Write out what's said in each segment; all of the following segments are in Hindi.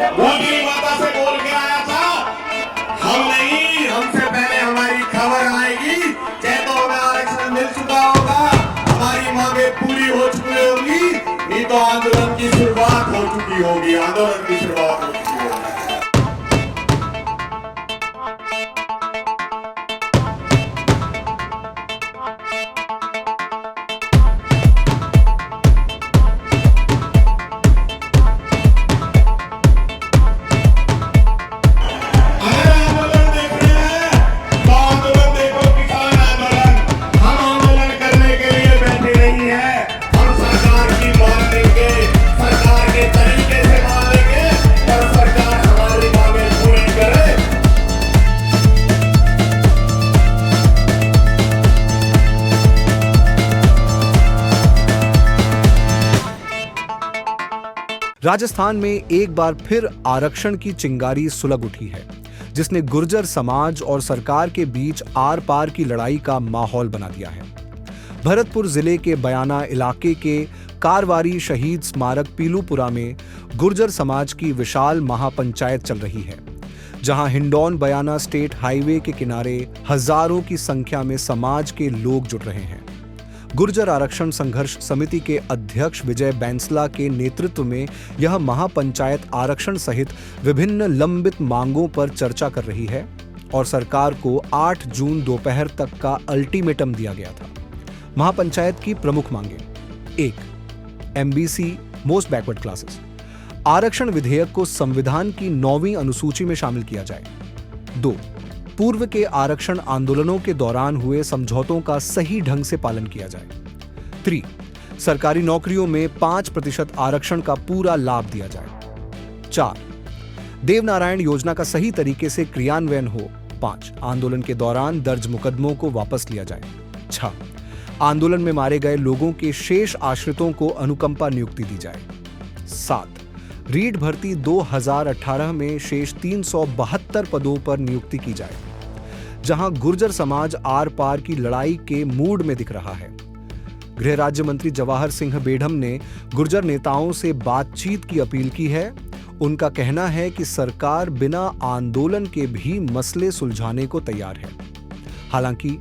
मोदी माता से बोल के आया था, हम नहीं, हमसे पहले हमारी खबर आएगी। चाहे तो हमें आरक्षण मिल चुका होगा, हमारी मांगे पूरी हो चुकी होगी, नहीं तो आंदोलन की शुरुआत हो चुकी होगी, आंदोलन की शुरुआत हो चुकी होगी। राजस्थान में एक बार फिर आरक्षण की चिंगारी सुलग उठी है, जिसने गुर्जर समाज और सरकार के बीच आर पार की लड़ाई का माहौल बना दिया है। भरतपुर जिले के बयाना इलाके के कारवारी शहीद स्मारक पीलूपुरा में गुर्जर समाज की विशाल महापंचायत चल रही है, जहां हिंडौन बयाना स्टेट हाईवे के किनारे हजारों की संख्या में समाज के लोग जुट रहे हैं। गुर्जर आरक्षण संघर्ष समिति के अध्यक्ष विजय बैंसला के नेतृत्व में यह महापंचायत आरक्षण सहित विभिन्न लंबित मांगों पर चर्चा कर रही है और सरकार को 8 जून दोपहर तक का अल्टीमेटम दिया गया था। महापंचायत की प्रमुख मांगें: 1. एमबीसी मोस्ट बैकवर्ड क्लासेस आरक्षण विधेयक को संविधान की 9वीं अनुसूची में शामिल किया जाए। 2. पूर्व के आरक्षण आंदोलनों के दौरान हुए समझौतों का सही ढंग से पालन किया जाए। 3. सरकारी नौकरियों में 5% आरक्षण का पूरा लाभ दिया जाए। 4. देवनारायण योजना का सही तरीके से क्रियान्वयन हो। 5. आंदोलन के दौरान दर्ज मुकदमों को वापस लिया जाए। 6. आंदोलन में मारे गए लोगों के शेष आश्रितों को अनुकंपा नियुक्ति दी जाए। 7. रीट भर्ती 2018 में शेष 372 पदों पर नियुक्ति की जाए, जहां गुर्जर समाज आर पार की लड़ाई के मूड में दिख रहा है। गृह राज्य मंत्री जवाहर सिंह बेढम ने गुर्जर नेताओं से बातचीत की अपील की है। उनका कहना है कि सरकार बिना आंदोलन के भी मसले सुलझाने को तैयार है। हालांकि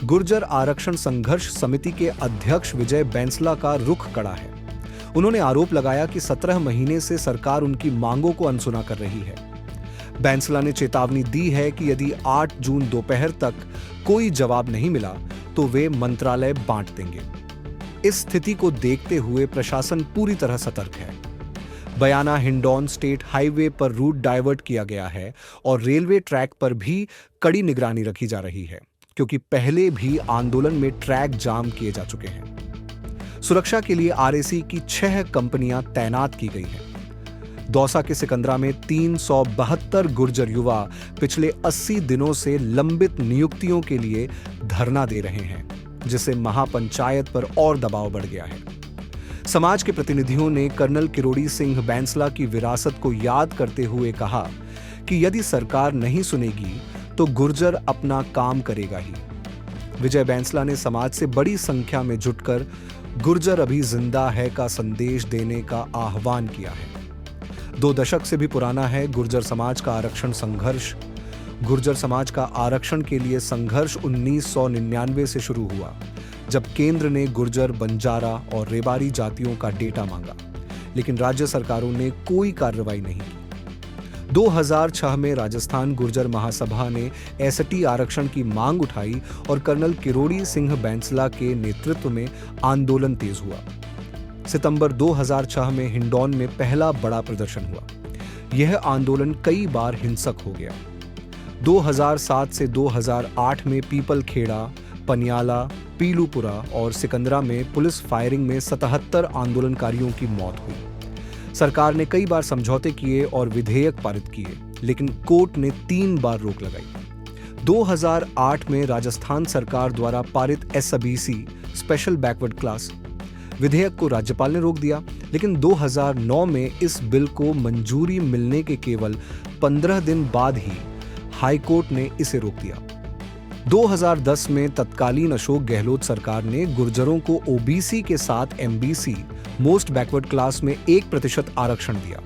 गुर्जर आरक्षण संघर्ष समिति के अध्यक्ष विजय बैंसला का रुख कड़ा है। उन्होंने आरोप लगाया कि 17 महीने से सरकार उनकी मांगों को अनसुना कर रही है। बैंसला ने चेतावनी दी है कि यदि 8 जून दोपहर तक कोई जवाब नहीं मिला तो वे मंत्रालय बांट देंगे। इस स्थिति को देखते हुए प्रशासन पूरी तरह सतर्क है। बयाना हिंडौन स्टेट हाईवे पर रूट डाइवर्ट किया गया है और रेलवे ट्रैक पर भी कड़ी निगरानी रखी जा रही है, क्योंकि पहले भी आंदोलन में ट्रैक जाम किए जा चुके हैं। सुरक्षा के लिए आरएसी की 6 कंपनियां तैनात की गई हैं। दौसा के सिकंदरा में 372 गुर्जर युवा पिछले 80 दिनों से लंबित नियुक्तियों के लिए धरना दे रहे हैं, जिससे महापंचायत पर और दबाव बढ़ गया है। समाज के प्रतिनिधियों ने कर्नल किरोड़ी सिंह बैंसला की विरासत को याद करते हुए कहा कि यदि सरकार नहीं सुनेगी तो गुर्जर अपना काम करेगा ही। विजय बैंसला ने समाज से बड़ी संख्या में जुटकर गुर्जर अभी जिंदा है का संदेश देने का आह्वान किया है। 2 दशक से भी पुराना है गुर्जर समाज का आरक्षण संघर्ष। गुर्जर समाज का आरक्षण के लिए संघर्ष 1999 से शुरू हुआ, जब केंद्र ने गुर्जर, बंजारा और रेबारी जातियों का डेटा मांगा, लेकिन राज्य सरकारों ने कोई कार्रवाई नहीं की। 2006 में राजस्थान गुर्जर महासभा ने एसटी आरक्षण की मांग उठाई और कर्नल किरोड़ी सिंह बैंसला के नेतृत्व में आंदोलन तेज हुआ। सितंबर 2006 में हिंडौन में पहला बड़ा प्रदर्शन हुआ। यह आंदोलन कई बार हिंसक हो गया। 2007 से 2008 में पीपलखेड़ा, पनियाला, पीलूपुरा और सिकंदरा में पुलिस फायरिंग में 77 आंदोलनकारियों की मौत हुई। सरकार ने कई बार समझौते किए और विधेयक पारित किए, लेकिन कोर्ट ने 3 बार रोक लगाई। 2008 में राजस्थान सरकार द्वारा पारित एसबीसी स्पेशल बैकवर्ड क्लास विधेयक को राज्यपाल ने रोक दिया, लेकिन 2009 में इस बिल को मंजूरी मिलने के केवल 15 दिन बाद ही हाईकोर्ट ने इसे रोक दिया। 2010 में तत्कालीन अशोक गहलोत सरकार ने गुर्जरों को ओबीसी के साथ एमबीसी मोस्ट बैकवर्ड क्लास में 1% आरक्षण दिया।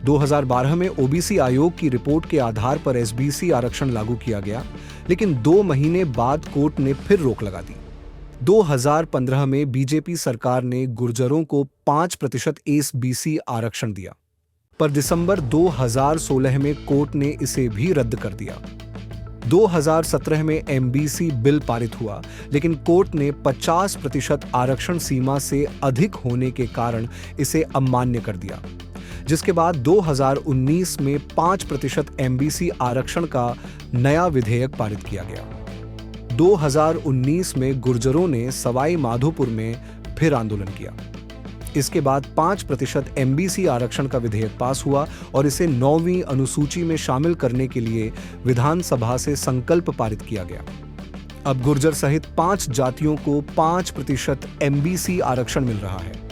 2012 में ओबीसी आयोग की रिपोर्ट के आधार पर एसबीसी आरक्षण लागू किया गया, लेकिन 2 महीने बाद कोर्ट ने फिर रोक लगा दी। 2015 में बीजेपी सरकार ने गुर्जरों को 5% एसबीसी आरक्षण दिया, पर दिसंबर 2016 में कोर्ट ने इसे भी रद्द कर दिया। 2017 में एमबीसी बिल पारित हुआ, लेकिन कोर्ट ने 50% आरक्षण सीमा से अधिक होने के कारण इसे अमान्य कर दिया, जिसके बाद 2019 में 5% एमबीसी आरक्षण का नया विधेयक पारित किया गया। 2019 में गुर्जरों ने सवाई माधोपुर में फिर आंदोलन किया। इसके बाद 5% एमबीसी आरक्षण का विधेयक पास हुआ और इसे 9वीं अनुसूची में शामिल करने के लिए विधानसभा से संकल्प पारित किया गया। अब गुर्जर सहित 5 जातियों को 5% एमबीसी आरक्षण मिल रहा है।